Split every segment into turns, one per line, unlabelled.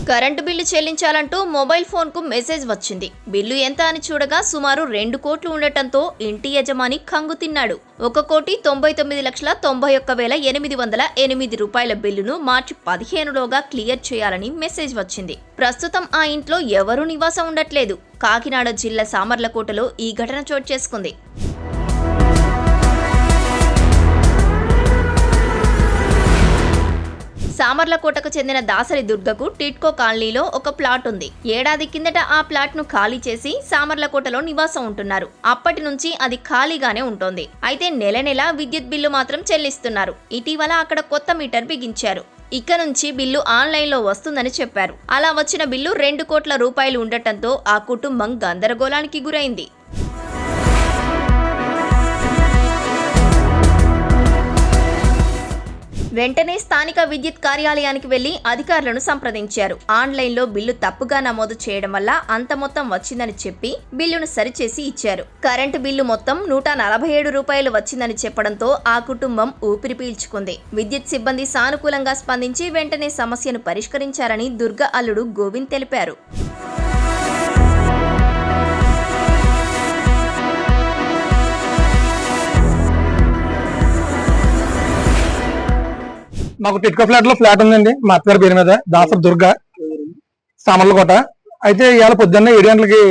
Current bill చెల్లించాలంటూ mobile ఫోన్కు message వచ్చింది. Bill ఎంత అని చూడగా సుమారు 2 కోట్లు ఉండటంతో ఇంటి యజమాని కంగు తిన్నాడు. 1,99,91,808 రూపాయల బిల్లును మార్చి 15లోగా క్లియర్ చేయాలని మెసేజ్ వచ్చింది. ప్రస్తుతం ఆ ఇంట్లో ఎవరూ నివాసం ఉండట్లేదు. కాకినాడ జిల్లా సామర్లకోటలో ఈ ఘటన చోటు చేసుకుంది. సామర్లకోటకు చెందిన దాసరి దుర్గకు టిట్కో కాలనీలో ఒక ప్లాట్ ఉంది. ఏడాది కిందట ఆ ప్లాట్ ను ఖాళీ చేసి సామర్లకోటలో నివాసం ఉంటున్నారు. అప్పటి నుంచి అది ఖాళీగానే ఉంటుంది. అయితే నెల నెల విద్యుత్ బిల్లు మాత్రం చెల్లిస్తున్నారు. ఇటీవల అక్కడ కొత్త మీటర్ బిగించారు. ఇక నుంచి బిల్లు ఆన్లైన్లో వస్తుందని చెప్పారు. అలా వచ్చిన బిల్లు 2 కోట్ల రూపాయలు ఉండటంతో ఆ కుటుంబం గందరగోళానికి గురైంది. వెంటనే స్థానిక విద్యుత్ కార్యాలయానికి వెళ్లి అధికారులను సంప్రదించారు. ఆన్లైన్లో బిల్లు తప్పుగా నమోదు చేయడం వల్ల అంత మొత్తం వచ్చిందని చెప్పి బిల్లును సరిచేసి ఇచ్చారు. కరెంటు బిల్లు మొత్తం 147 రూపాయలు వచ్చిందని చెప్పడంతో ఆ కుటుంబం ఊపిరి పీల్చుకుంది. విద్యుత్ సిబ్బంది సానుకూలంగా స్పందించి వెంటనే సమస్యను పరిష్కరించారని దుర్గ అల్లుడు గోవింద్ తెలిపారు.
మాకు టిట్కో ఫ్లాట్ లో ఫ్లాట్ ఉందండి. మా అత్తగారి పేరు మీద దాసరి దుర్గ, సామర్లకోట. అయితే ఇవాళ పొద్దున్న 7 గంటలకి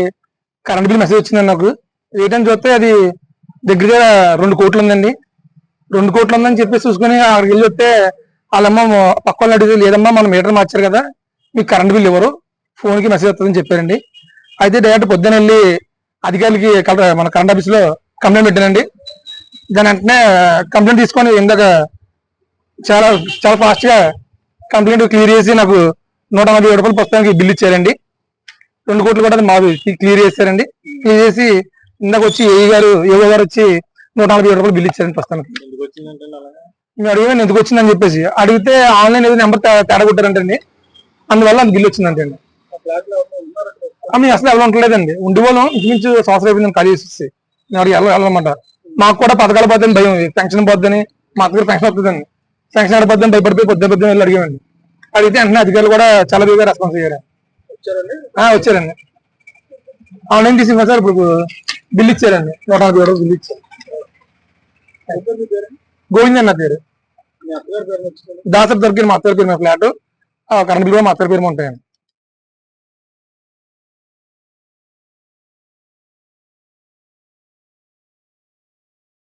కరెంట్ బిల్ మెసేజ్ వచ్చిందండి. నాకు ఏంటని చూస్తే అది దగ్గరగా 2 కోట్లు ఉందండి. 2 కోట్లు ఉందని చెప్పేసి చూసుకుని అక్కడికి వెళ్ళి వస్తే వాళ్ళమ్మ పక్క వాళ్ళని అడిగితే, లేదమ్మా మనం మీటర్ మార్చారు కదా, మీకు కరెంట్ బిల్ ఎవరు, ఫోన్కి మెసేజ్ వస్తుందని చెప్పారండి. అయితే డైరెక్ట్ పొద్దున వెళ్ళి అధికారులకి మన కరెంట్ ఆఫీస్ లో కంప్లైంట్ పెట్టానండి. దాని వెంటనే కంప్లైంట్ తీసుకొని ఇందాక చాలా చాలా ఫాస్ట్ గా కంప్లైంట్ క్లియర్ చేసి నాకు 147 రూపాయలు పుస్తకానికి బిల్ ఇచ్చారండి. 2 కోట్లు కూడా మాది క్లియర్ చేశారండి. క్లియర్ చేసి ఇందాక వచ్చి ఏఓ గారు వచ్చి 147 రూపాయలు బిల్ ఇచ్చారండి పుస్తకానికి. మేము అడిగాను ఎందుకు వచ్చిందని చెప్పేసి. అడిగితే ఆన్లైన్ ఏదో నెంబర్ తేడా కొట్టారంటండి, అందువల్ల అది బిల్ వచ్చిందంటండి. మేము అసలు ఎవరు ఉండలేదండి. ఉండేవాళ్ళం ఇంచుమించు సంవత్సరం అయిపోయిందని ఖాళీ చేసి మేము అడిగి వెళ్ళమంట. మాకు కూడా పథకాలు పోద్దని భయం, పెన్షన్ పోద్దని, మా అత్తగారు పెన్షన్ వస్తుందండి, పెన్షన్ ఆడపోద్దని భయపడిపోయి పొద్దున్న వెళ్ళి అడిగామండి. అడిగితే వెంటనే అధికారులు కూడా చాలా బాగా రెస్పాన్స్ అయ్యారు. వచ్చారండి. ఆన్లైన్ తీసి సార్ ఇప్పుడు బిల్ ఇచ్చారండి. 147 రూపాయలు బిల్ ఇచ్చారు. గోవింద్ అన్న పేరు. దాసరి దొరికిన మా అత్తగారి పేరు మీద ఫ్లాట్, కరెంట్ బిల్ కూడా మా అత్తగారి పేరు ఉంటాయండి.